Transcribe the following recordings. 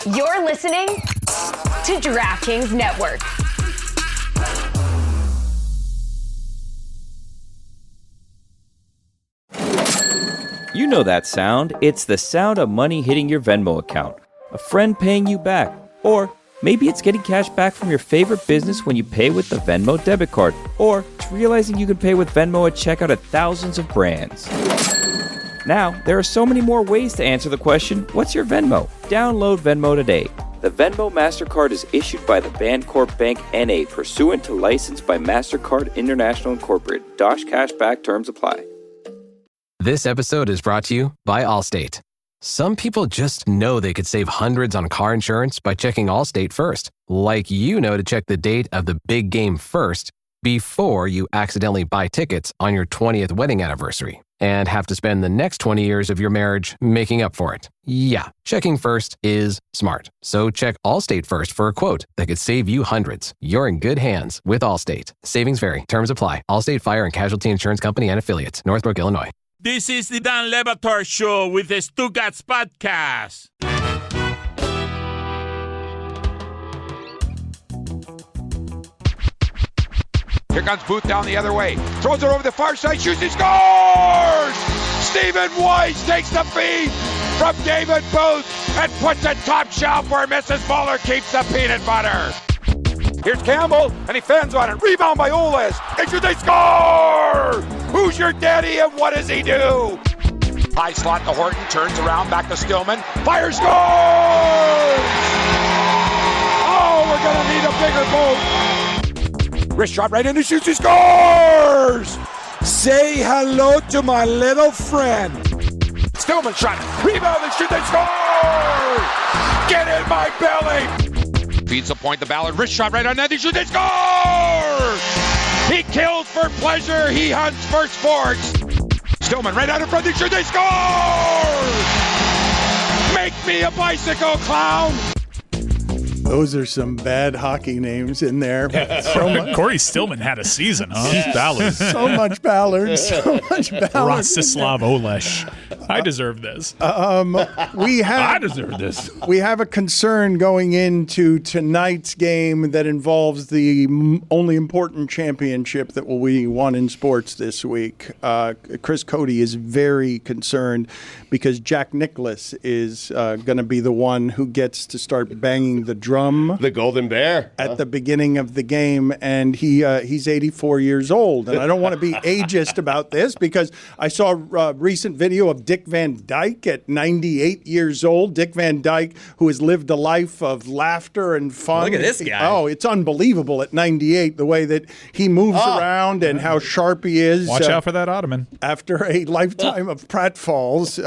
You're listening to DraftKings Network. You know that sound. It's the sound of money hitting your Venmo account. A friend paying you back. Or maybe it's getting cash back from your favorite business when you pay with the Venmo debit card. Or it's realizing you can pay with Venmo at checkout at thousands of brands. Now, there are so many more ways to answer the question, what's your Venmo? Download Venmo today. The Venmo MasterCard is issued by the Bancorp Bank N.A. pursuant to license by MasterCard International Incorporated. Dosh Cashback terms apply. This episode is brought to you by Allstate. Some people just know they could save hundreds on car insurance by checking Allstate first. Like you know to check the date of the big game first before you accidentally buy tickets on your 20th wedding anniversary and have to spend the next 20 years of your marriage making up for it. Yeah, checking first is smart. So check Allstate first for a quote that could save you hundreds. You're in good hands with Allstate. Savings vary. Terms apply. Allstate Fire and Casualty Insurance Company and Affiliates. Northbrook, Illinois. This is the Dan Le Batard Show with the Stugotz podcast. Here comes Booth down the other way. Throws it over the far side, shoots, he scores! Stephen Weiss takes the feed from David Booth and puts it top shelf where Mrs. Muller keeps the peanut butter. Here's Campbell, and he fends on it. Rebound by Oles. Make sure they score! Who's your daddy, and what does he do? High slot to Horton, turns around, back to Stillman. Fire, scores! Oh, we're going to need a bigger boat. Wrist shot right into, shoots, he scores! Say hello to my little friend. Stillman shot, rebound, and shoot, they score! Get in my belly! Feeds the point, the Ballard, wrist shot right on net, he shoots, they score! He kills for pleasure, he hunts for sports. Stillman right out in front, he shoots, they score! Make me a bicycle clown! Those are some bad hockey names in there. Corey Stillman had a season, huh? Yes. Ballard. So much Ballard. So much Ballard. Rostislav Olesh. I deserve this. I deserve this. We have a concern going into tonight's game that involves the only important championship that will be won in sports this week. Chris Cote is very concerned because Jack Nicklaus is going to be the one who gets to start banging the drum. The Golden Bear. At the beginning of the game, and he's 84 years old. And I don't want to be ageist about this because I saw a recent video of Dick Van Dyke at 98 years old. Dick Van Dyke, who has lived a life of laughter and fun. Look at this guy. Oh, it's unbelievable at 98, the way that he moves around and how sharp he is. Watch out for that ottoman. After a lifetime of pratfalls,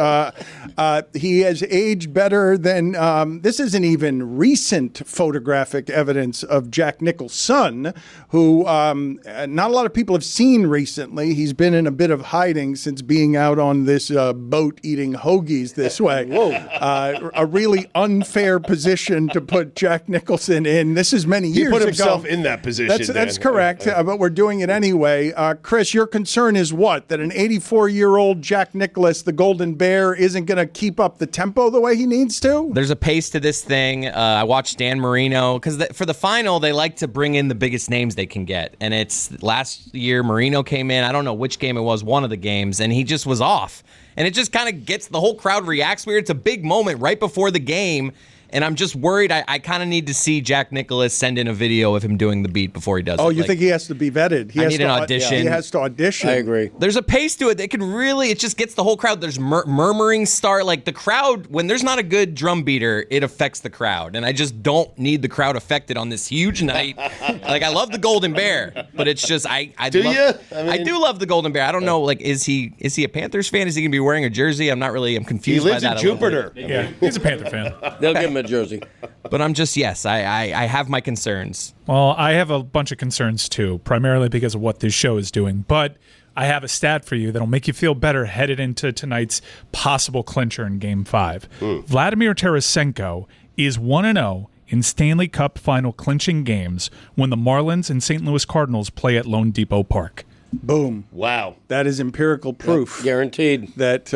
he has aged better than this isn't even recent photographic evidence of Jack Nicklaus' son, who not a lot of people have seen recently. He's been in a bit of hiding since being out on this boat eating hoagies this way. A really unfair position to put Jack Nicholson in. This is many years ago. He put himself in that position. That's correct, but we're doing it anyway. Chris, your concern is what? That an 84-year-old Jack Nicklaus, the Golden Bear, isn't going to keep up the tempo the way he needs to? There's a pace to this thing. I watched Dan Marino, because for the final, they like to bring in the biggest names they can get. And it's last year, Marino came in. I don't know which game it was, one of the games, and he just was off. And it just kind of gets, the whole crowd reacts weird. It's a big moment right before the game. And I'm just worried. I kind of need to see Jack Nicklaus send in a video of him doing the beat before he does it. Oh, you think he has to be vetted? I need an audition. He has to audition. I agree. There's a pace to it that can really, it just gets the whole crowd. There's murmuring start. Like the crowd, when there's not a good drum beater, it affects the crowd. And I just don't need the crowd affected on this huge night. Like I love the Golden Bear, but it's just, I do love the Golden Bear. I don't know, like, is he a Panthers fan? Is he going to be wearing a jersey? I'm confused by that. He lives in Jupiter. Yeah, he's a Panther fan. They'll give him a jersey. But I'm just, I have my concerns. Well, I have a bunch of concerns too, primarily because of what this show is doing. But I have a stat for you that'll make you feel better headed into tonight's possible clincher in Game 5. Vladimir Tarasenko is 1-0 in Stanley Cup final clinching games when the Marlins and St. Louis Cardinals play at Lone Depot Park. Boom. Wow. That is empirical proof. Guaranteed. That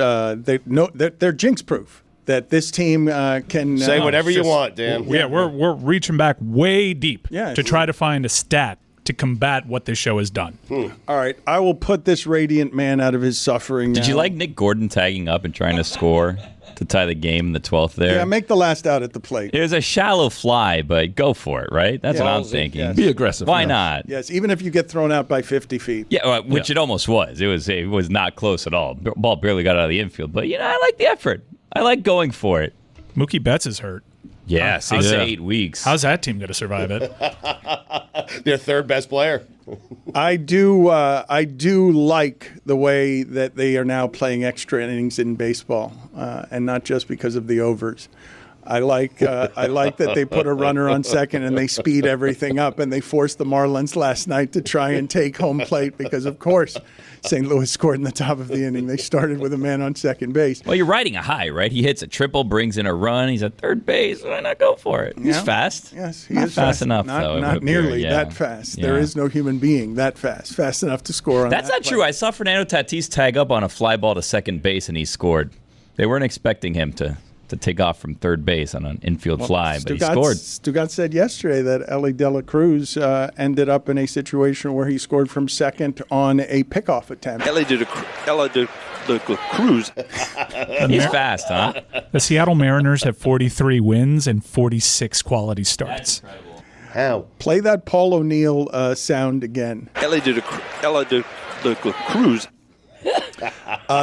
they're jinx proof. that this team can say whatever you want, Dan. Yeah, we're reaching back way deep to try to find a stat to combat what this show has done. All right, I will put this radiant man out of his suffering. Did you like Nick Gordon tagging up and trying to score to tie the game in the 12th there? Yeah, make the last out at the plate. It was a shallow fly, but go for it, right? That's what I'm thinking. Yes. Be aggressive. Why not? Yes, even if you get thrown out by 50 feet. Yeah, which it almost was. It was not close at all. Ball barely got out of the infield, but I like the effort. I like going for it. Mookie Betts is hurt. Yeah, 6 to 8 weeks. How's that team going to survive it? Their third best player. I do like the way that they are now playing extra innings in baseball, and not just because of the overs. I like that they put a runner on second and they speed everything up, and they forced the Marlins last night to try and take home plate because, of course, St. Louis scored in the top of the inning. They started with a man on second base. Well, you're riding a high, right? He hits a triple, brings in a run. He's at third base. Why not go for it? He's fast. Yes, he not is fast enough, though. Not nearly that fast. Yeah. There is no human being that fast. Fast enough to score on That's that not true. I saw Fernando Tatis tag up on a fly ball to second base, and he scored. They weren't expecting him to take off from third base on an infield fly, but he scored. Stugotz said yesterday that Ellie De La Cruz ended up in a situation where he scored from second on a pickoff attempt. Ellie De La Cruz. He's fast, huh? The Seattle Mariners have 43 wins and 46 quality starts. That's incredible. How? Play that Paul O'Neill sound again. Ellie De La Cruz.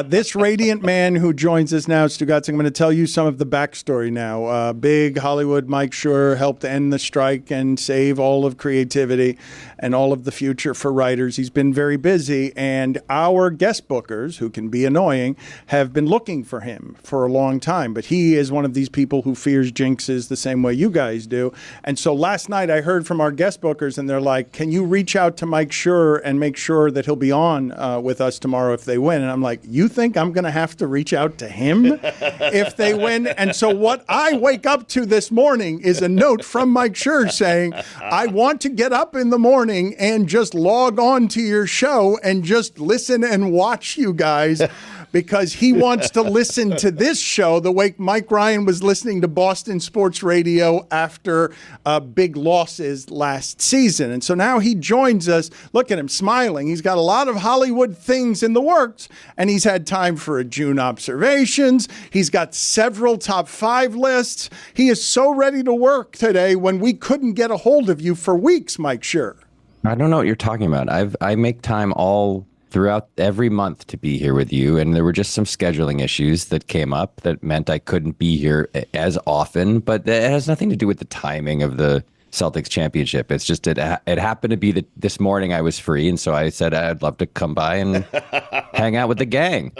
This radiant man who joins us now, Stugotz, I'm going to tell you some of the backstory now. Big Hollywood Mike Schur helped end the strike and save all of creativity and all of the future for writers. He's been very busy, and our guest bookers, who can be annoying, have been looking for him for a long time. But he is one of these people who fears jinxes the same way you guys do. And so last night I heard from our guest bookers, and they're like, can you reach out to Mike Schur and make sure that he'll be on with us tomorrow if they win? And I'm like, you think I'm going to have to reach out to him if they win? And so what I wake up to this morning is a note from Mike Schur saying, I want to get up in the morning and just log on to your show and just listen and watch you guys, because he wants to listen to this show the way Mike Ryan was listening to Boston sports radio after big losses last season. And so now he joins us. Look at him smiling. He's got a lot of Hollywood things in the works, and he's had time for a June observations. He's got several top 5 lists. He is so ready to work today when we couldn't get a hold of you for weeks, Mike Schur. I don't know what you're talking about. I make time all throughout every month to be here with you, and there were just some scheduling issues that came up that meant I couldn't be here as often, but it has nothing to do with the timing of the Celtics championship. It's just it happened to be that this morning I was free, and so I said I'd love to come by and hang out with the gang,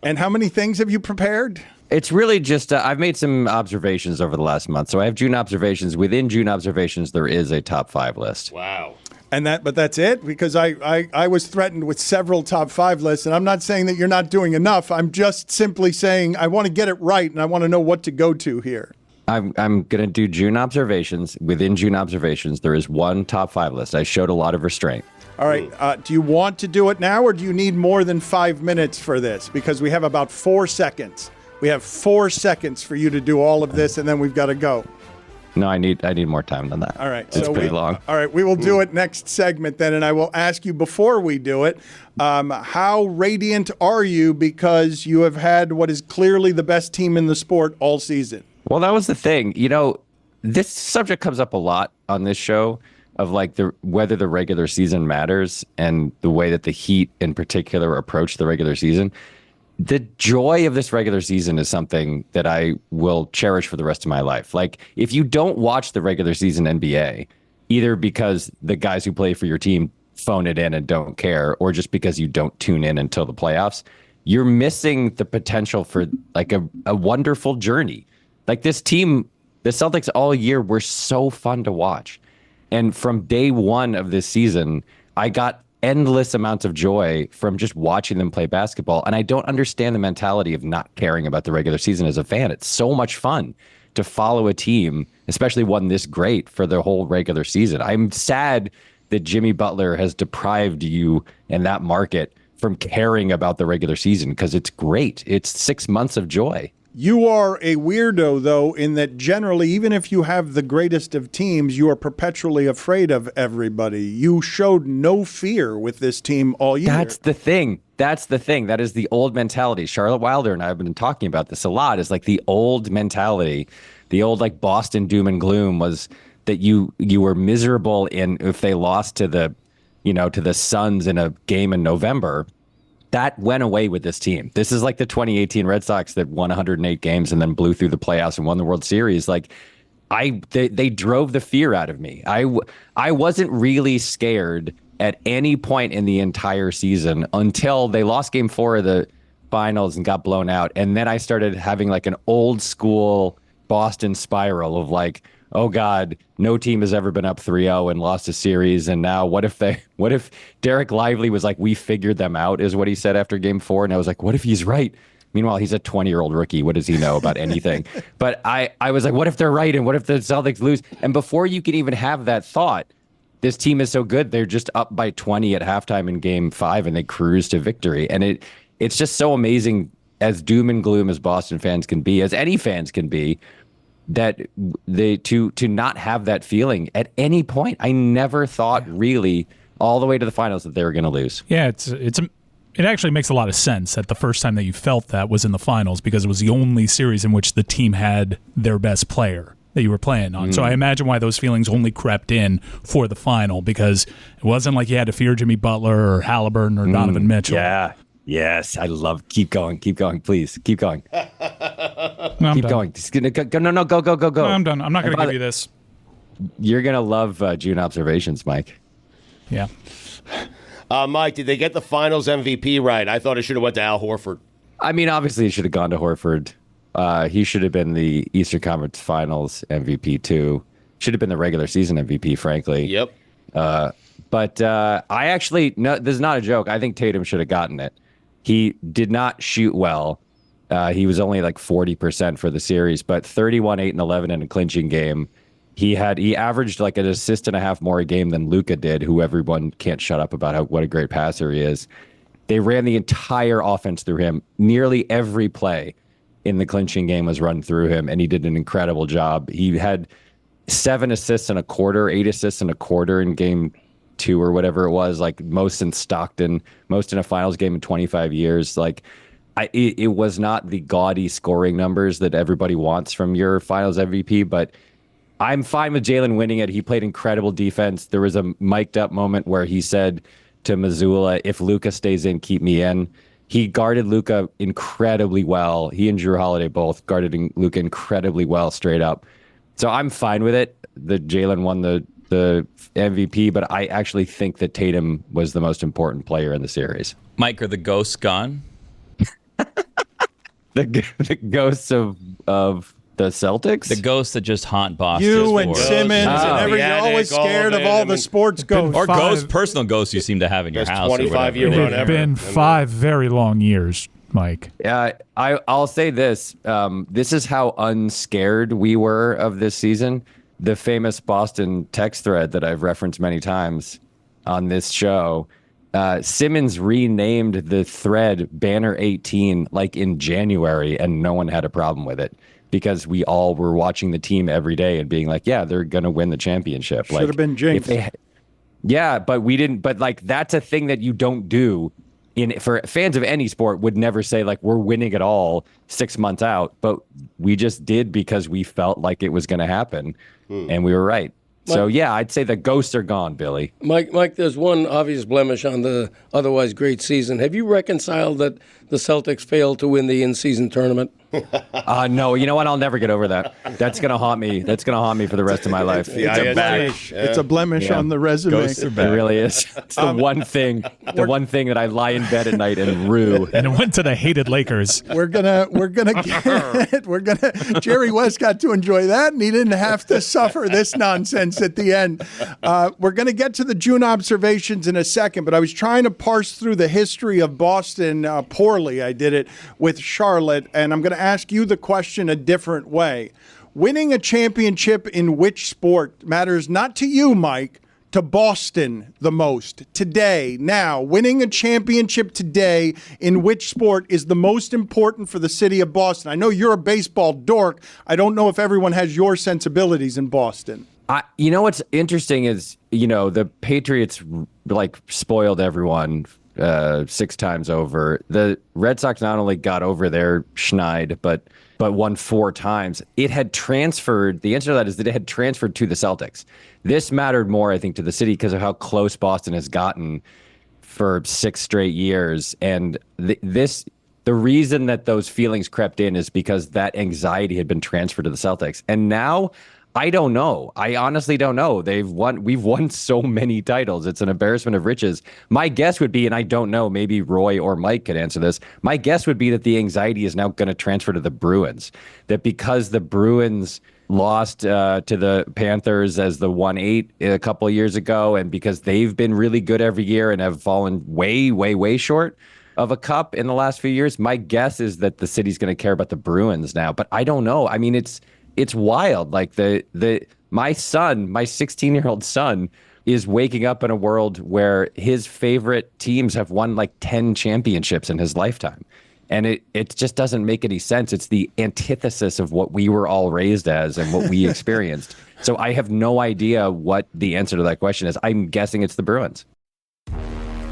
And how many things have you prepared? It's really just I've made some observations over the last month. So I have June observations. Within June observations, there is a top 5 list. Wow. But that's it? Because I was threatened with several top 5 lists, and I'm not saying that you're not doing enough. I'm just simply saying I want to get it right, and I want to know what to go to here. I'm going to do June observations. Within June observations, there is one top 5 list. I showed a lot of restraint. All right. Do you want to do it now, or do you need more than 5 minutes for this? Because we have about 4 seconds. We have 4 seconds for you to do all of this, and then we've got to go. No, I need more time than that. All right. It's pretty long. All right. We will do it next segment then, and I will ask you before we do it, how radiant are you because you have had what is clearly the best team in the sport all season? Well, that was the thing. This subject comes up a lot on this show of whether the regular season matters and the way that the Heat in particular approach the regular season. The joy of this regular season is something that I will cherish for the rest of my life. Like, if you don't watch the regular season NBA, either because the guys who play for your team phone it in and don't care, or just because you don't tune in until the playoffs, you're missing the potential for a wonderful journey. Like, this team, the Celtics all year were so fun to watch. And from day one of this season, I got endless amounts of joy from just watching them play basketball. And I don't understand the mentality of not caring about the regular season as a fan. It's so much fun to follow a team, especially one this great, for the whole regular season. I'm sad that Jimmy Butler has deprived you and that market from caring about the regular season, because it's great. It's 6 months of joy. You are a weirdo, though, in that generally, even if you have the greatest of teams, you are perpetually afraid of everybody. You showed no fear with this team all year. That's the thing. That is the old mentality. Charlotte Wilder and I have been talking about this a lot. Is like the old mentality, the old like Boston doom and gloom was that you were miserable if they lost to the Suns in a game in November. That went away with this team. This is like the 2018 Red Sox that won 108 games and then blew through the playoffs and won the World Series. Like, they drove the fear out of me. I wasn't really scared at any point in the entire season until they lost Game 4 of the finals and got blown out. And then I started having like an old school Boston spiral of like, oh God, no team has ever been up 3-0 and lost a series. And now what if Derek Lively was like, we figured them out, is what he said after Game 4. And I was like, what if he's right? Meanwhile, he's a 20-year-old rookie. What does he know about anything? But I was like, what if they're right? And what if the Celtics lose? And before you can even have that thought, this team is so good, they're just up by 20 at halftime in Game 5 and they cruise to victory. And it's just so amazing, as doom and gloom as Boston fans can be, as any fans can be, that to not have that feeling at any point. I never thought really all the way to the finals that they were going to lose. Yeah, it actually makes a lot of sense that the first time that you felt that was in the finals, because it was the only series in which the team had their best player that you were playing on. So I imagine why those feelings only crept in for the final, because it wasn't like you had to fear Jimmy Butler or Halliburton or Donovan Mitchell. Yeah. Yes, I love. Keep going, please. Keep going. No, keep going. Just gonna go. No, go. No, I'm done. I'm not going to give you this. You're gonna love June observations, Mike. Yeah. Mike, did they get the Finals MVP right? I thought it should have went to Al Horford. I mean, obviously, it should have gone to Horford. He should have been the Eastern Conference Finals MVP too. Should have been the regular season MVP, frankly. Yep. But I actually, no, this is not a joke. I think Tatum should have gotten it. He did not shoot well. He was only like 40% for the series, but 31, 8, and 11 in a clinching game. He averaged like an assist and a half more a game than Luka did, who everyone can't shut up about what a great passer he is. They ran the entire offense through him. Nearly every play in the clinching game was run through him, and he did an incredible job. He had 7 assists and a quarter, 8 assists and a quarter in Game 2 or whatever it was, like most in Stockton, most in a finals game in 25 years. Like, it was not the gaudy scoring numbers that everybody wants from your finals MVP, but I'm fine with Jalen winning it. He played incredible defense. There was a mic'd up moment where he said to Mazzulla, if Luka stays in, keep me in. He guarded Luka incredibly well. He and Jrue Holiday both guarded Luka incredibly well straight up. So I'm fine with it. The Jalen won the MVP, but I actually think that Tatum was the most important player in the series. Mike, are the ghosts gone? The ghosts of the Celtics? The ghosts that just haunt Boston. You and Simmons and everything. You're always scared of all the sports ghosts. Or personal ghosts you seem to have in your house. 25-year run ever. It's been 5 very long years, Mike. I'll say this. This is how unscared we were of this season. The famous Boston text thread that I've referenced many times on this show. Simmons renamed the thread Banner 18 like in January, and no one had a problem with it because we all were watching the team every day and being like, yeah, they're going to win the championship. Should have been jinxed. Yeah, but we didn't. But like, that's a thing that you don't do. For fans of any sport would never say like we're winning it all 6 months out, but we just did because we felt like it was going to happen, and we were right. So yeah, I'd say the ghosts are gone, Billy. Mike, there's one obvious blemish on the otherwise great season. Have you reconciled that the Celtics failed to win the in-season tournament? No, you know what? I'll never get over that. That's gonna haunt me. That's gonna haunt me for the rest of my life. It's a blemish on the resume. It really is. It's the one thing. The one thing that I lie in bed at night and rue. And it went to the hated Lakers. We're gonna Jerry West got to enjoy that, and he didn't have to suffer this nonsense at the end. We're gonna get to the June observations in a second, but I was trying to parse through the history of Boston poorly. I did it with Charlotte, and I'm gonna ask you the question a different way. Winning a championship in which sport matters not to you, Mike, to Boston the most today? Now, winning a championship today in which sport is the most important for the city of Boston? I know you're a baseball dork. I don't know if everyone has your sensibilities in Boston. You know what's interesting is, the Patriots spoiled everyone 6 times over. The Red Sox not only got over their schneid, but won 4 times. It had transferred. The answer to that is that it had transferred to the Celtics. This mattered more, I think, to the city because of how close Boston has gotten for 6 straight years. And the reason that those feelings crept in is because that anxiety had been transferred to the Celtics. And now, I don't know. I honestly don't know. We've won so many titles. It's an embarrassment of riches. My guess would be, and I don't know, maybe Roy or Mike could answer this. My guess would be that the anxiety is now going to transfer to the Bruins. That because the Bruins lost to the Panthers as the 1-8 a couple of years ago, and because they've been really good every year and have fallen way, way, way short of a cup in the last few years, my guess is that the city's going to care about the Bruins now. But I don't know. I mean, it's wild. Like my 16-year-old son is waking up in a world where his favorite teams have won 10 championships in his lifetime. And it just doesn't make any sense. It's the antithesis of what we were all raised as and what we experienced. So I have no idea what the answer to that question is. I'm guessing it's the Bruins.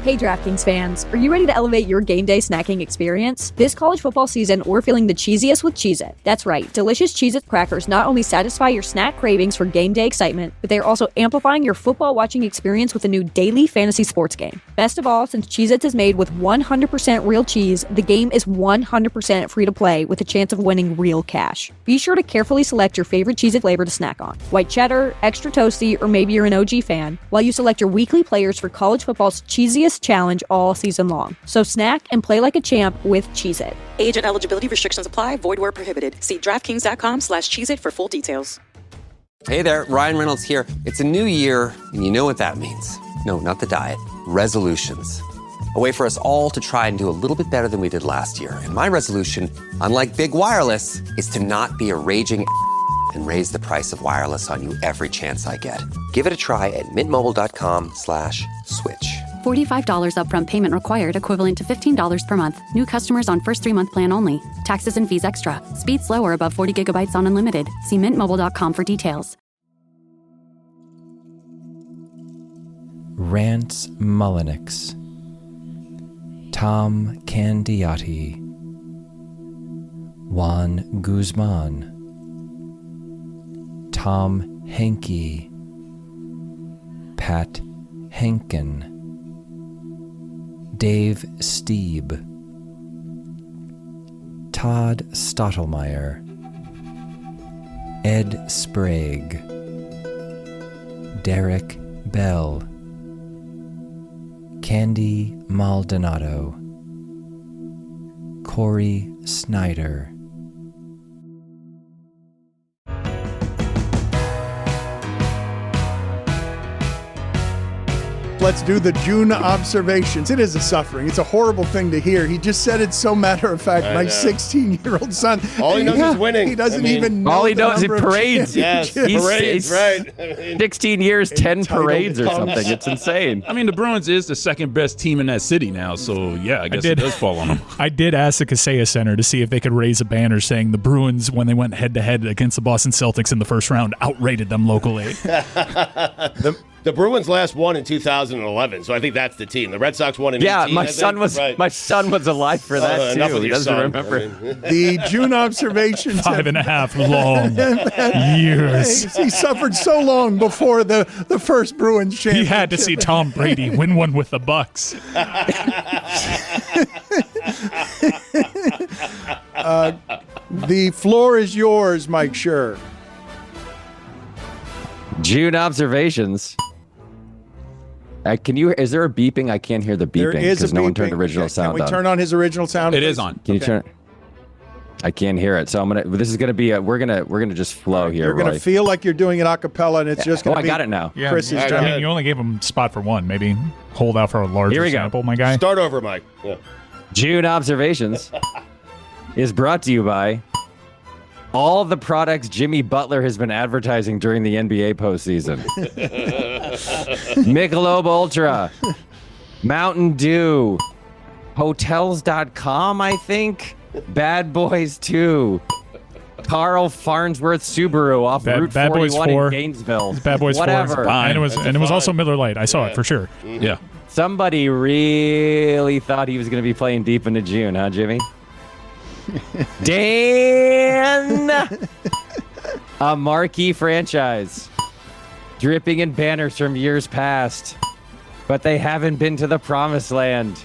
Hey DraftKings fans, are you ready to elevate your game day snacking experience? This college football season, we're feeling the cheesiest with Cheez-It. That's right, delicious Cheez-It crackers not only satisfy your snack cravings for game day excitement, but they're also amplifying your football watching experience with a new daily fantasy sports game. Best of all, since Cheez-Its is made with 100% real cheese, the game is 100% free to play with a chance of winning real cash. Be sure to carefully select your favorite Cheez-It flavor to snack on. White cheddar, extra toasty, or maybe you're an OG fan, while you select your weekly players for college football's cheesiest challenge all season long. So snack and play like a champ with Cheez-It. Age and eligibility restrictions apply. Void where prohibited. See DraftKings.com/Cheez-It for full details. Hey there, Ryan Reynolds here. It's a new year, and you know what that means. No, not the diet. Resolutions. A way for us all to try and do a little bit better than we did last year. And my resolution, unlike big wireless, is to not be a raging and raise the price of wireless on you every chance I get. Give it a try at mintmobile.com/switch. $45 upfront payment required, equivalent to $15 per month. New customers on first 3-month plan only. Taxes and fees extra. Speed slower above 40 gigabytes on unlimited. See mintmobile.com for details. Rance Mullenix, Tom Candiotti, Juan Guzman, Tom Henke, Pat Henkin, Dave Steeb, Todd Stottlemyre, Ed Sprague, Derek Bell, Candy Maldonado, Corey Snyder. Let's do the June observations. It is a suffering. It's a horrible thing to hear. He just said it so matter of fact. My 16-year-old son. All he knows is winning. He doesn't even know. All he knows is parades. Yes, parades, right. 16 years, 10 parades or something. It's insane. I mean, the Bruins is the second best team in that city now, so yeah, I guess it does fall on them. I did ask the Kaseya Center to see if they could raise a banner saying the Bruins, when they went head-to-head against the Boston Celtics in the first round, outrated them locally. The Bruins last won in 2011, so I think that's the team. The Red Sox won in 18. Yeah, my son was alive for that too. He doesn't remember. The June observations. 5.5 long years. He suffered so long before the first Bruins championship. He had to see Tom Brady win one with the Bucks. The floor is yours, Mike Schur. June observations. Is there a beeping? I can't hear the beeping because no one turned original sound on. Can we turn on his original sound? It is on. Can you turn? I can't hear it, so this is gonna be we're gonna just flow here. You're gonna feel like you're doing it a cappella, and it's just gonna be. I got it now. Yeah, Chris's I mean, you only gave him spot for one. Maybe hold out for a larger sample, my guy. Start over, Mike. Yeah. June observations is brought to you by all the products Jimmy Butler has been advertising during the NBA postseason. Michelob Ultra, Mountain Dew, Hotels.com, I think, Bad Boys 2, Carl Farnsworth Subaru off Route 41 in Gainesville. Bad Boys 4. Whatever. And it was also Miller Lite. I saw it for sure. Yeah. Somebody really thought he was going to be playing deep into June, huh, Jimmy? Dan! A marquee franchise. Dripping in banners from years past. But they haven't been to the promised land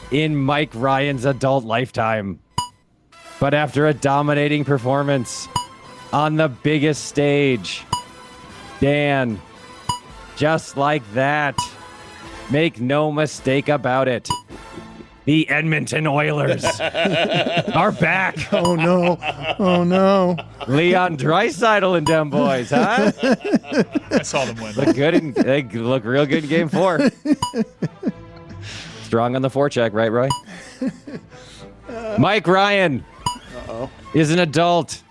in Mike Ryan's adult lifetime. But after a dominating performance on the biggest stage, Dan, just like that, make no mistake about it, the Edmonton Oilers are back. Oh, no. Oh, no. Leon Draisaitl and them boys, huh? I saw them win. They look real good in Game 4. Strong on the forecheck, right, Roy? Mike Ryan is an adult.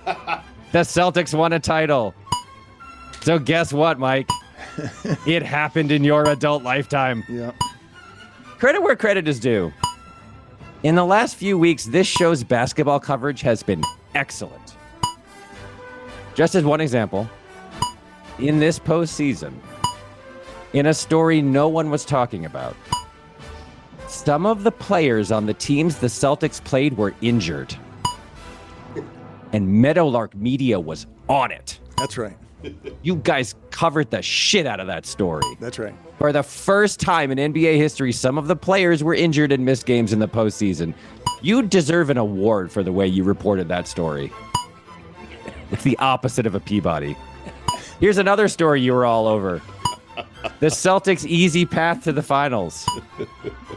The Celtics won a title. So guess what, Mike? It happened in your adult lifetime. Yeah. Credit where credit is due. In the last few weeks, this show's basketball coverage has been excellent. Just as one example, in this postseason, in a story no one was talking about, some of the players on the teams the Celtics played were injured. And Meadowlark Media was on it. That's right. You guys covered the shit out of that story. That's right. For the first time in NBA history, some of the players were injured and missed games in the postseason. You deserve an award for the way you reported that story. It's the opposite of a Peabody. Here's another story you were all over. The Celtics' easy path to the finals.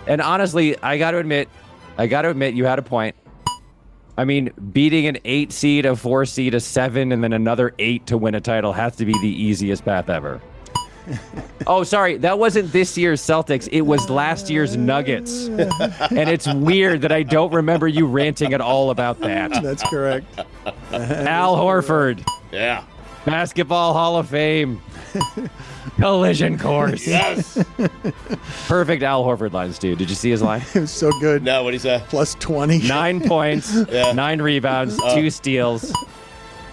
And honestly, I got to admit, you had a point. I mean, beating an 8 seed, a 4 seed, a 7, and then another 8 to win a title has to be the easiest path ever. Oh, sorry, that wasn't this year's Celtics. It was last year's Nuggets. And it's weird that I don't remember you ranting at all about that. That's correct. Al Horford. Yeah. Basketball Hall of Fame. Collision course. Yes. Perfect Al Horford lines, dude. Did you see his line? It was so good. No, what'd he say? Plus 20. 9 points, 9 rebounds, 2 steals,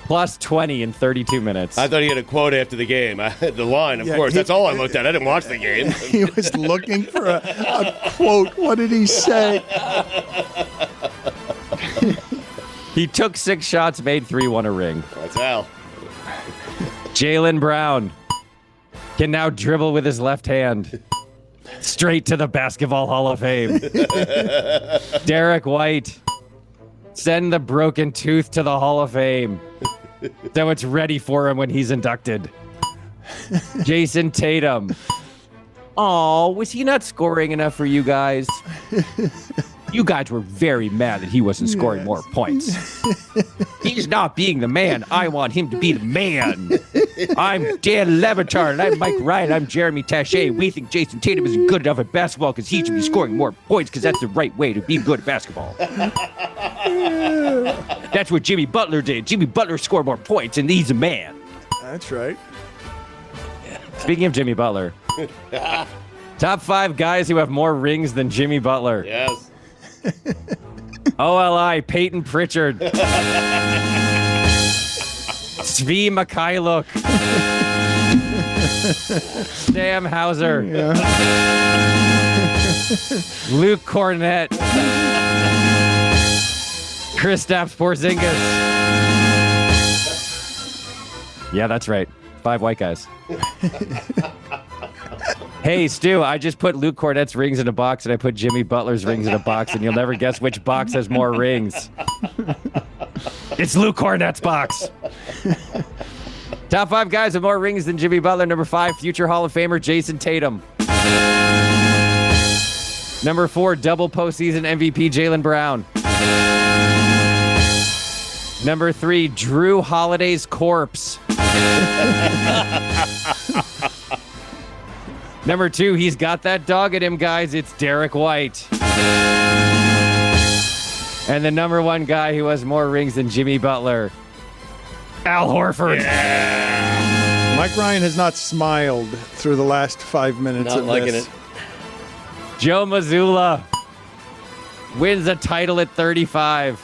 plus 20 in 32 minutes. I thought he had a quote after the game. The line, of course. That's all I looked at. I didn't watch the game. He was looking for a quote. What did he say? He took 6 shots, made 3, won a ring. That's Al. Jaylen Brown can now dribble with his left hand straight to the Basketball Hall of Fame. Derek White, send the broken tooth to the Hall of Fame so it's ready for him when he's inducted. Jason Tatum. Oh, was he not scoring enough for you guys? You guys were very mad that he wasn't scoring more points. He's not being the man. I want him to be the man. I'm Dan Le Batard, and I'm Mike Ryan. I'm Jeremy Taché. We think Jason Tatum isn't good enough at basketball because he should be scoring more points because that's the right way to be good at basketball. That's what Jimmy Butler did. Jimmy Butler scored more points, and he's a man. That's right. Speaking of Jimmy Butler, top 5 guys who have more rings than Jimmy Butler. Yes. OLI, Peyton Pritchard. Svi Mikhailuk. Sam Hauser. Yeah. Luke Cornett. Kristaps Porzingis. Yeah, that's right. 5 white guys. Hey, Stu, I just put Luke Cornett's rings in a box and I put Jimmy Butler's rings in a box, and you'll never guess which box has more rings. It's Luke Cornett's box. Top 5 guys with more rings than Jimmy Butler. Number 5, future Hall of Famer Jason Tatum. Number 4, double postseason MVP Jaylen Brown. Number 3, Drew Holiday's corpse. Number 2, he's got that dog at him, guys. It's Derek White. And the number 1 guy who has more rings than Jimmy Butler, Al Horford. Yeah. Mike Ryan has not smiled through the last 5 minutes Not of liking this. it. Joe Mazzulla wins a title at 35.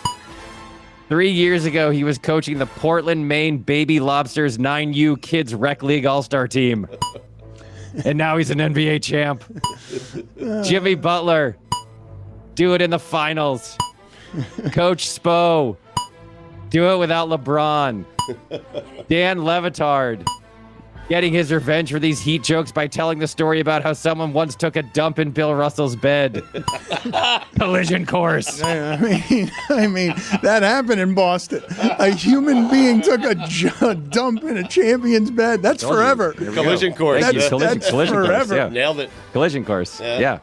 3 years ago, he was coaching the Portland, Maine Baby Lobsters 9U Kids Rec League All-Star team. And now he's an NBA champ. Jimmy Butler, do it in the finals. Coach Spo, do it without LeBron. Dan Le Batard, getting his revenge for these Heat jokes by telling the story about how someone once took a dump in Bill Russell's bed. Collision course. I mean, that happened in Boston. A human being took a dump in a champion's bed. That's forever. Collision course. Thank you. That's Collision course. forever. Yeah. Nailed it. Collision course. Yeah.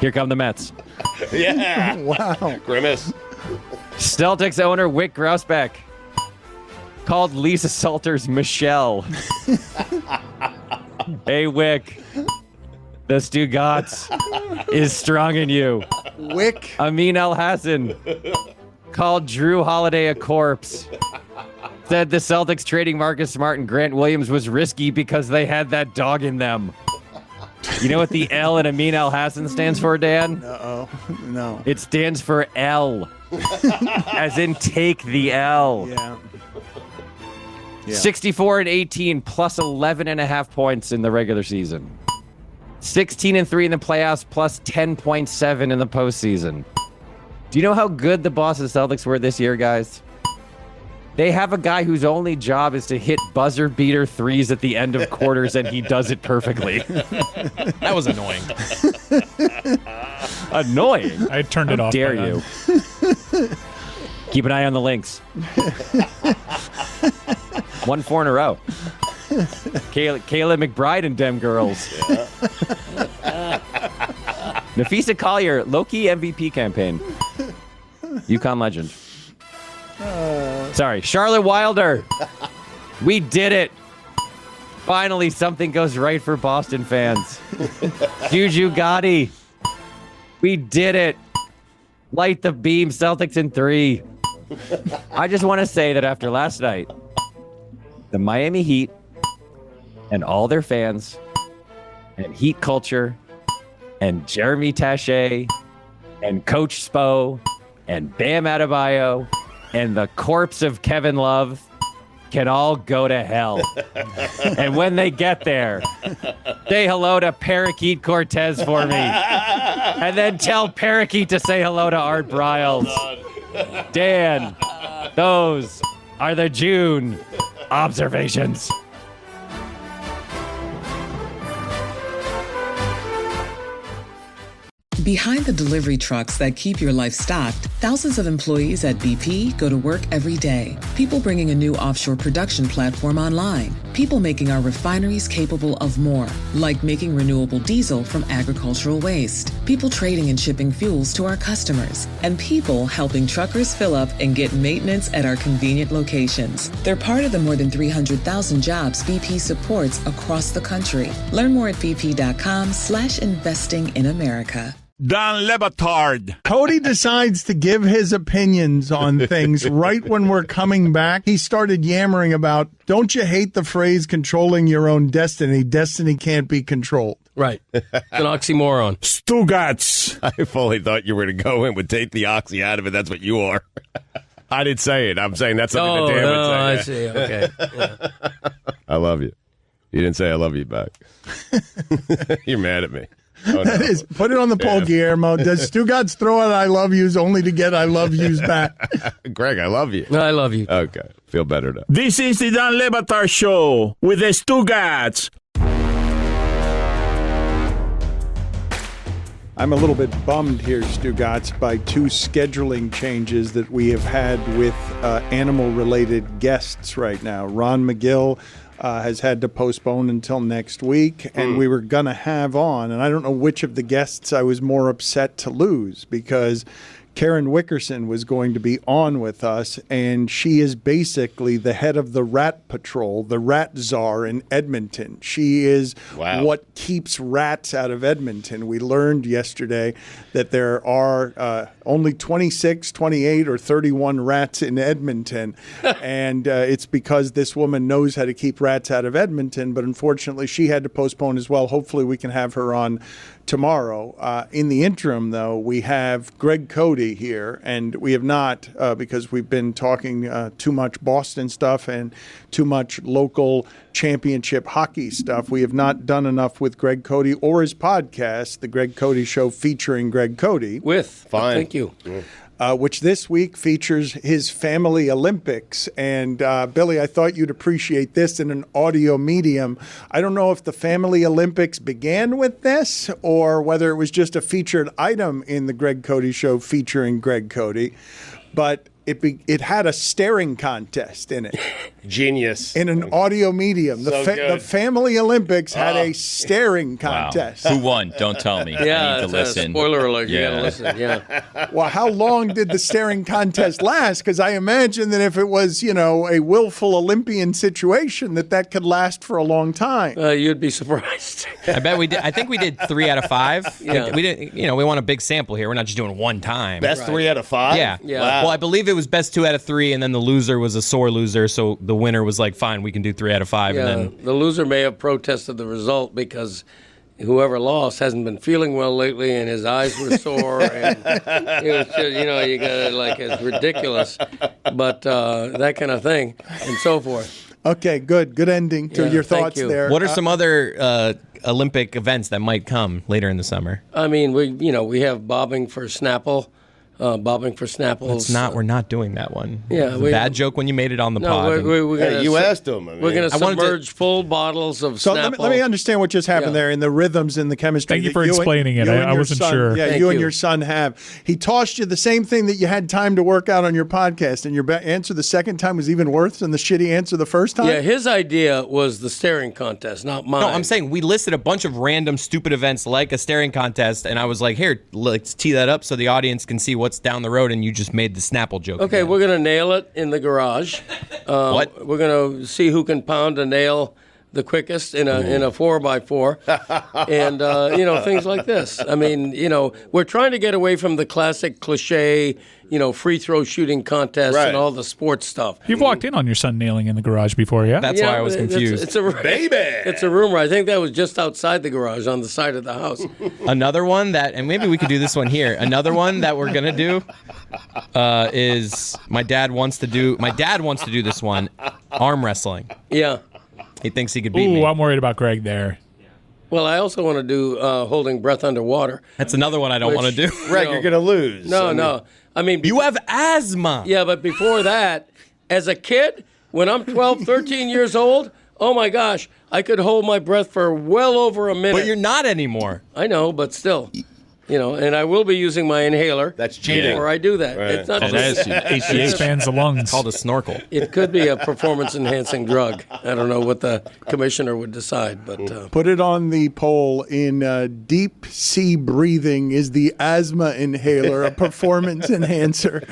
Here come the Mets. Yeah. Wow. Grimace. Celtics owner Wick Grousbeck called Lisa Salters Michelle. Hey, Wick. The Stugotz is strong in you. Wick. Amin Al-Hassan called Drew Holiday a corpse. Said the Celtics trading Marcus Smart and Grant Williams was risky because they had that dog in them. You know what the L in Amin Al-Hassan stands for, Dan? Uh-oh. No. It stands for L. As in take the L. Yeah. 64-18 plus 11.5 points in the regular season. 16-3 in the playoffs plus 10.7 in the postseason. Do you know how good the Boston Celtics were this year, guys? They have a guy whose only job is to hit buzzer beater threes at the end of quarters, and he does it perfectly. That was annoying. Annoying? I turned it off. Dare you? Keep an eye on the links. 1-4 in a row. Kayla McBride and dem girls. Nafisa Collier, low-key MVP campaign. UConn legend. Sorry, Charlotte Wilder. We did it. Finally, something goes right for Boston fans. Juju Gotti. We did it. Light the beam, Celtics in 3. I just want to say that after last night, the Miami Heat and all their fans and Heat culture and Jeremy Taché and Coach Spo and Bam Adebayo and the corpse of Kevin Love can all go to hell. And when they get there, say hello to Parakeet Cortez for me. And then tell Parakeet to say hello to Art Briles. Dan, those are the June observations. Behind the delivery trucks that keep your life stocked, thousands of employees at BP go to work every day. People bringing a new offshore production platform online. People making our refineries capable of more, like making renewable diesel from agricultural waste. People trading and shipping fuels to our customers. And people helping truckers fill up and get maintenance at our convenient locations. They're part of the more than 300,000 jobs BP supports across the country. Learn more at bp.com/investing in America. Dan Le Batard. Cody decides to give his opinions on things right when we're coming back. He started yammering about, don't you hate the phrase controlling your own destiny? Destiny can't be controlled. Right. It's an oxymoron. Stugotz. I fully thought you were going to go in with take the oxy out of it. That's what you are. I didn't say it. I'm saying that's something that Dan would say. I see. Okay. Yeah. I love you. You didn't say I love you back. You're mad at me. Oh, That is, put it on the poll, Guillermo. Does Stugotz throw out I love yous only to get I love yous back? Greg, I love you. I love you. Okay. Feel better now. This is the Dan Le Batard Show with the Stugotz. I'm a little bit bummed here, Stugotz, by 2 scheduling changes that we have had with animal-related guests right now. Ron McGill has had to postpone until next week, and we were going to have on, and I don't know which of the guests I was more upset to lose, because Karen Wickerson was going to be on with us, and she is basically the head of the Rat Patrol, the Rat Czar in Edmonton. She is what keeps rats out of Edmonton. We learned yesterday that there are only 26, 28, or 31 rats in Edmonton, and it's because this woman knows how to keep rats out of Edmonton, but unfortunately she had to postpone as well. Hopefully we can have her on tomorrow. In the interim, though, we have Greg Cote here, and we have not, because we've been talking too much Boston stuff and too much local championship hockey stuff. We have not done enough with Greg Cote or his podcast, The Greg Cote Show, featuring Greg Cote. Thank you. Which this week features his family Olympics. And Billy, I thought you'd appreciate this in an audio medium. I don't know if the family Olympics began with this or whether it was just a featured item in the Greg Cote Show featuring Greg Cote, but it had a staring contest in it. Genius. In an audio medium. The Family Olympics had a staring contest. Who won? Don't tell me. Yeah, I need to listen. Spoiler alert. You got to listen. Yeah. Well, how long did the staring contest last? Because I imagine that if it was, a willful Olympian situation, that could last for a long time. You'd be surprised. I bet we did. I think we did 3 out of 5. Yeah. We did. We want a big sample here. We're not just doing one time. Best 3 out of 5? Yeah. Yeah. Well, I believe it was best 2 out of 3, and then the loser was a sore loser. So the winner was like, "Fine, we can do 3 out of 5." Yeah, And then the loser may have protested the result because whoever lost hasn't been feeling well lately, and his eyes were sore, and it was just, you got it like it's ridiculous, but that kind of thing, and so forth. Okay, good ending to your thoughts there. What are some other Olympic events that might come later in the summer? I mean, we have bobbing for Snapple. We're not doing that one. Yeah, bad joke when you made it on the pod. You asked him. We're going to submerge full bottles of So Snapple. let me understand what just happened there in the rhythms and the chemistry. Thank you for explaining it. I wasn't sure. Yeah, you and your son have. He tossed you the same thing that you had time to work out on your podcast, and your answer the second time was even worse than the shitty answer the first time? Yeah, his idea was the staring contest, not mine. No, I'm saying we listed a bunch of random stupid events like a staring contest, and I was like, here, let's tee that up so the audience can see what's down the road, and you just made the Snapple joke. Okay, we're going to nail it in the garage. What? We're going to see who can pound a nail the quickest in a 4x4, and things like this. I mean, we're trying to get away from the classic cliche, free throw shooting contest and all the sports stuff. You've walked in on your son nailing in the garage before, yeah? That's why I was confused. It's a rumor. I think that was just outside the garage on the side of the house. Another one and maybe we could do this one here. Another one that we're gonna do is my dad wants to do this one, arm wrestling. Yeah. He thinks he could beat me. I'm worried about Greg there. Well, I also want to do holding breath underwater. That's another one I don't want to do. Greg, you're going to lose. No. I mean, you have asthma. Yeah, but before that, as a kid, when I'm 12, 13 years old, oh my gosh, I could hold my breath for well over a minute. But you're not anymore. I know, but still. And I will be using my inhaler. That's cheating. Before I do that. Right. It's not It expands the lungs. It's called a snorkel. It could be a performance-enhancing drug. I don't know what the commissioner would decide, but put it on the poll in deep sea breathing. Is the asthma inhaler a performance enhancer?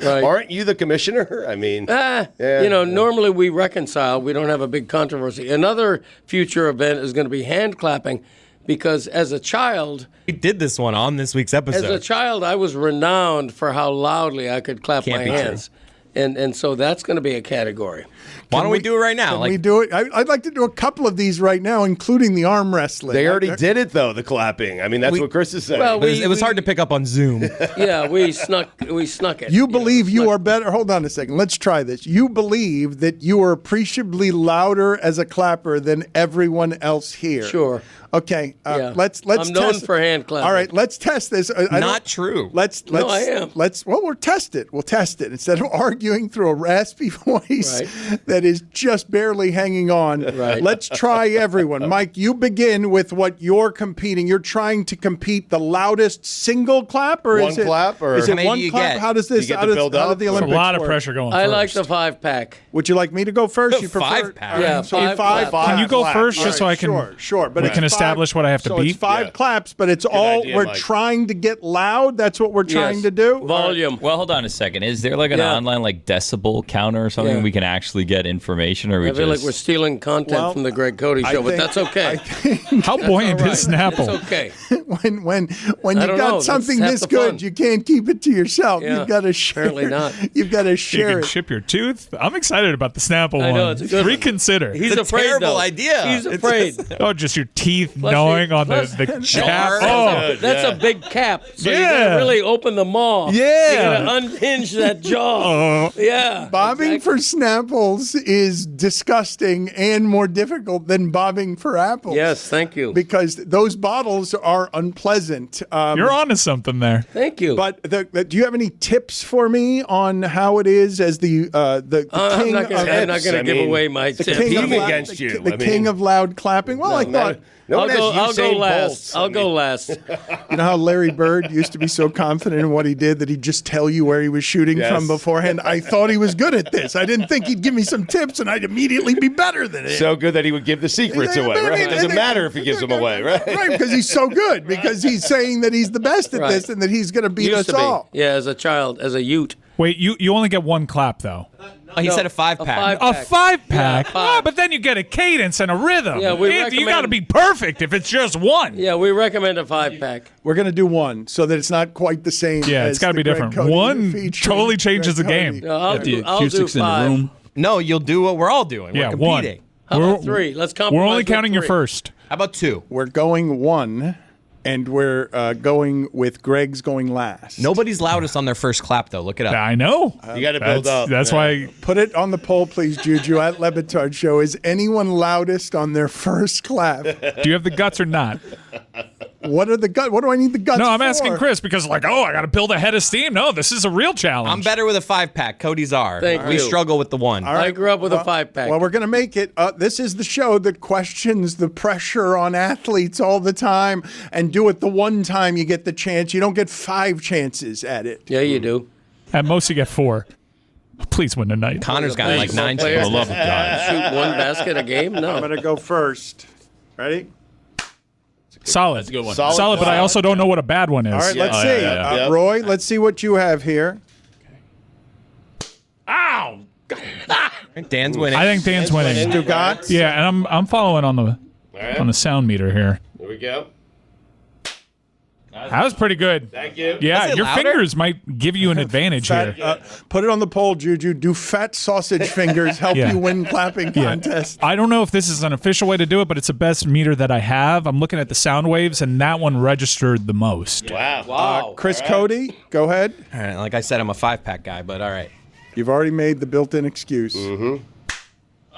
Right. Aren't you the commissioner? I mean, normally we reconcile. We don't have a big controversy. Another future event is going to be hand clapping. Because as a child... We did this one on this week's episode. As a child, I was renowned for how loudly I could clap my hands. And so that's going to be a category. Why don't we do it right now? Can we do it? I'd like to do a couple of these right now, including the arm wrestling. They already did it, though, the clapping. I mean, that's what Chris is saying. Well, it was hard to pick up on Zoom. Yeah, we snuck it. You believe you are better? Hold on a second. Let's try this. You believe that you are appreciably louder as a clapper than everyone else here. Sure. Okay, let's. I'm known for hand clapping. All right, let's test this. Not true. I am. We'll test it. We'll test it instead of arguing arguing through a raspy voice that is just barely hanging on. Right. Let's try everyone. Mike, you begin with what you're competing. You're trying to compete the loudest single clap, or One is it clap, or is it how many one do you clap? get? How does this? You get How the does build how up? do the There's a Olympics lot of work? pressure going I first. like the 5-pack. Would you like me to go first? You prefer 5-pack. Yeah, so 5 five. claps. Can you go clap. first just so I can Sure. But we it's can five- establish what I have to so beat? it's 5 claps, but it's all idea, we're Mike. trying to get loud. That's what we're trying to do. Volume. Well, hold on a second. Is there like an online like decibel counter or something we can actually get information, or we I feel just like we're stealing content Well, from the Greg Cote Show, but that's okay. How buoyant is Snapple? It's okay. when I you don't got know. something That's this half the good, fun. you can't keep it to yourself. Yeah, You've got to share. apparently not. You've got to You share can it. chip your tooth. I'm excited about the Snapple I one. know, it's a good one. Reconsider. He's It's a afraid, terrible though. idea. He's afraid. Oh, just your teeth Plus gnawing you- on plus- the Jar. cap. Oh, Oh, That's a big cap. So you Yeah. gotta really open the maw. Yeah. You gotta unhinge that jaw. Yeah. Bobbing for Snapples is disgusting and more difficult than bobbing for apples. Yes, thank you. Because those bottles are unpleasant. you're onto something there. Thank you. But do you have any tips for me on how it is as the I'm king not of gonna give away my the tips. king of Competing loud- against the- you. the I mean- king of loud clapping? Well, I thought. No one has I'll go Usain last. Bolt. I'll go last. You know how Larry Bird used to be so confident in what he did that he'd just tell you where he was shooting Yes. from beforehand? I thought he was good at this. I didn't think he'd give me some tips and I'd immediately be better than him. So good that he would give the secrets away, right? It doesn't matter if he gives them away, right? Right, because he's so good, because he's saying that he's the best at Right. this and that he's going to beat Used us to be. all. Yeah, as a child, as a Ute. Wait, you only get one clap though. Oh, he said a 5-pack. A 5-pack. Yeah, 5. But then you get a cadence and a rhythm. Yeah, we you recommend- got to be perfect if it's just one. Yeah, we recommend a 5-pack. We're going to do one so that it's not quite the same. Yeah, as it's got to the be Greg different. Cote One featuring totally changes the Greg game. Cote. No, I'll Get the do, I'll do acoustics in the 5. room. No, you'll do what we're all doing. Yeah, we're one. competing. How about 3? Let's compromise. We're only with counting your 3. first. How about 2? We're going 1, and we're going with Greg's going last. Nobody's loudest on their first clap, though. Look it up. I know. You got to build up. That's Yeah. why. Put it on the poll, please, Juju, at Le Batard Show. Is anyone loudest on their first clap? Do you have the guts or not? What are the guts? What do I need the guts No, I'm for? asking Chris because, like, I got to build a head of steam. No, this is a real challenge. I'm better with a 5-pack. Cody's are. Thank we you. struggle with the 1. All right. I grew up with a 5-pack. Well, we're going to make it. This is the show that questions the pressure on athletes all the time and do it the one time you get the chance. You don't get 5 chances at it. Yeah, you do. At most, you get 4. Please win tonight. Connor's got like 9 Players chances. I love it, guys. Shoot 1 basket a game? I'm No. going to go first. Ready? Solid. a good one. Solid, but I also don't know what a bad one is. All right, let's Oh, see. yeah, yeah. Roy, let's see what you have here. Ow! Dan's winning. I think Dan's winning. Stugotz? Yeah, and I'm following on the sound meter here. Here we go. That was pretty good. Thank you. Yeah, Was it your louder? fingers might give you an advantage Fat, here. put it on the poll, Juju. Do fat sausage fingers help Yeah. you win clapping contests? I don't know if this is an official way to do it, but it's the best meter that I have. I'm looking at the sound waves, and that one registered the most. Wow. Chris Cote, go ahead. All right, like I said, I'm a 5-pack guy, but all right. You've already made the built-in excuse.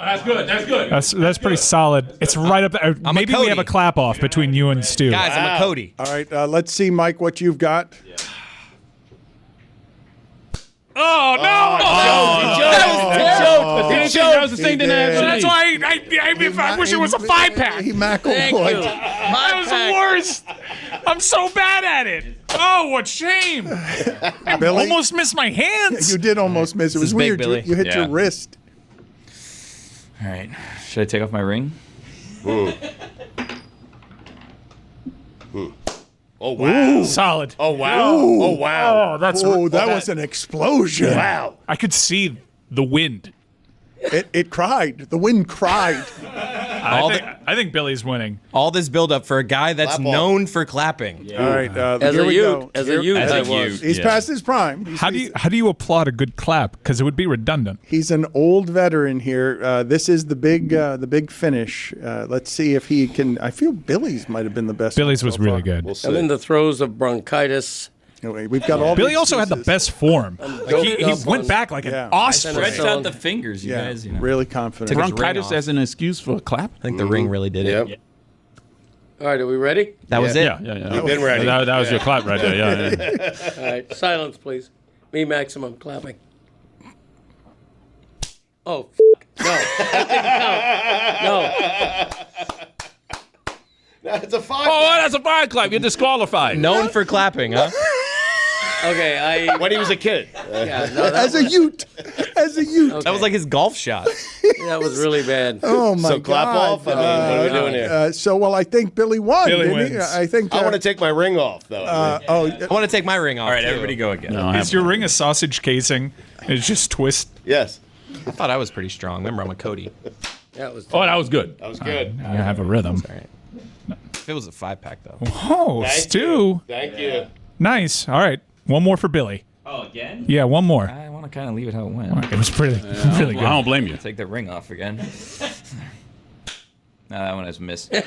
That's good. That's good. That's pretty solid. It's right up there. I'm a Maybe we have Cody. a clap off between you and Stu. Guys, I'm a Cody. All right, let's see, Mike, what you've got. Oh no! That was the same thing that So happened that's to me. why I wish it was a 5-pack. He Thank McElroy. you. That was the worst. I'm so bad at it. Oh, what shame! I Billy? almost missed my hands. You did almost miss. It This was is big, weird. Billy. You hit Yeah. your wrist. All right. Should I take off my ring? Oh, wow. Solid. Oh, wow. Oh, wow. Oh, that's Oh, that was an explosion. Wow. I could see the wind. It cried. The wind cried. I think Billy's winning. All this buildup for a guy that's Clap off. known for clapping. All right, As here a we Ute. go. As a Ute, As I a was. Ute. He's Yeah. past his prime. How do you applaud a good clap? Because it would be redundant. He's an old veteran here. This is the big finish. Let's see if he can. I feel Billy's might have been the best. Billy's one was so really far. good. I'm in the throes of bronchitis. Anyway, we've got all. Billy the also had the excuses. best form. doped He up went on- back like Yeah. an osprey. Stretch out the fingers, you Yeah, guys. You know. really confident. Took his ring Bronchitis off. as an excuse for a clap? I think the ring really did it. Yep. All right, are we ready? That was it. Yeah. You've been ready. That was your clap right there. Yeah. All right, silence, please. Me maximum clapping. Oh, no. That didn't count. No. That's a 5. Oh, that's a 5 clap. You're disqualified. Known for clapping, huh? Okay, when he was a kid. As a Ute. That was like his golf shot. That was really bad. Oh my God! So clap off. I mean, what are we doing here? I think Billy won. Billy didn't he? wins. I think. I want to take my ring off, though. I want to take my ring off. All right, too. everybody go again. Is your ring a sausage casing? It's just twist. Yes. I thought I was pretty strong. Remember, I'm a Cody. That was Oh, that was good. That was good. I have a rhythm. All right. If it was a 5-pack, though. Oh, Stu. Thank you. Nice. All right. One more for Billy. Oh, again? Yeah, one more. I want to kind of leave it how it went. All right, it was really good. I don't blame you. Take the ring off again. No, that one has missed. All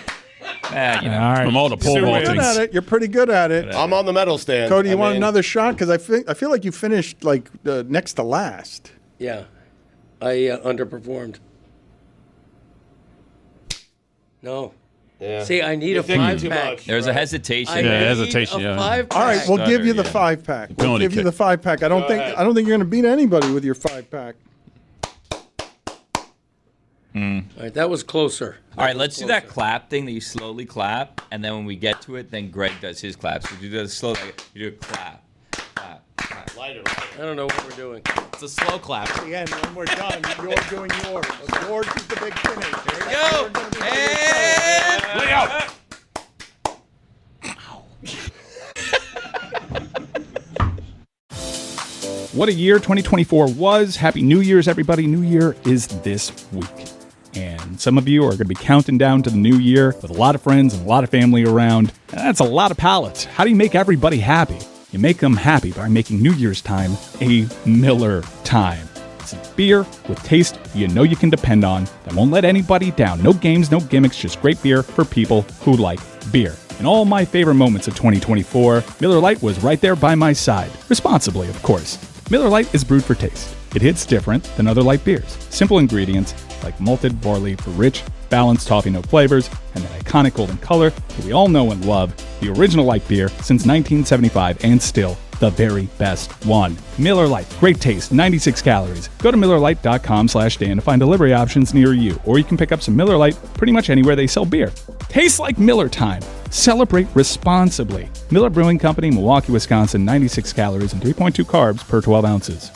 right. From all the pole You're good vaultings. at it. You're pretty good at it. I'm on the medal stand. Cody, you want another shot? Because I feel like you finished like next to last. Yeah. I underperformed. No. Yeah. See, I need a thinking 5-pack. There's a hesitation. I need hesitation, a yeah. 5-pack. All right, we'll give you the 5-pack. We'll Penalty give you kick. the 5-pack. I don't think you're going to beat anybody with your 5-pack. All right, that was closer. All right, let's do that clap thing that you slowly clap, and then when we get to it, then Greg does his clap. So you do the slow, you do a clap. Lighter. I don't know what we're doing. It's a slow clap. At the end, when we're done, you're doing yours. Yours is the big finish. Here we go. And Lay out. What a year 2024 was. Happy New Year's, everybody. New Year is this week. And some of you are going to be counting down to the new year with a lot of friends and a lot of family around. And that's a lot of palates. How do you make everybody happy? You make them happy by making New Year's time a Miller time. It's a beer with taste you know you can depend on that won't let anybody down. No games, no gimmicks, just great beer for people who like beer. In all my favorite moments of 2024, Miller Lite was right there by my side. Responsibly, of course. Miller Lite is brewed for taste. It hits different than other light beers. Simple ingredients like malted barley for rich, balanced toffee note flavors, and that iconic golden color that we all know and love. The original light beer since 1975 and still the very best one. Miller Lite, great taste, 96 calories. Go to MillerLite.com/Dan to find delivery options near you, or you can pick up some Miller Lite pretty much anywhere they sell beer. Tastes like Miller time. Celebrate responsibly. Miller Brewing Company, Milwaukee, Wisconsin, 96 calories and 3.2 carbs per 12 ounces.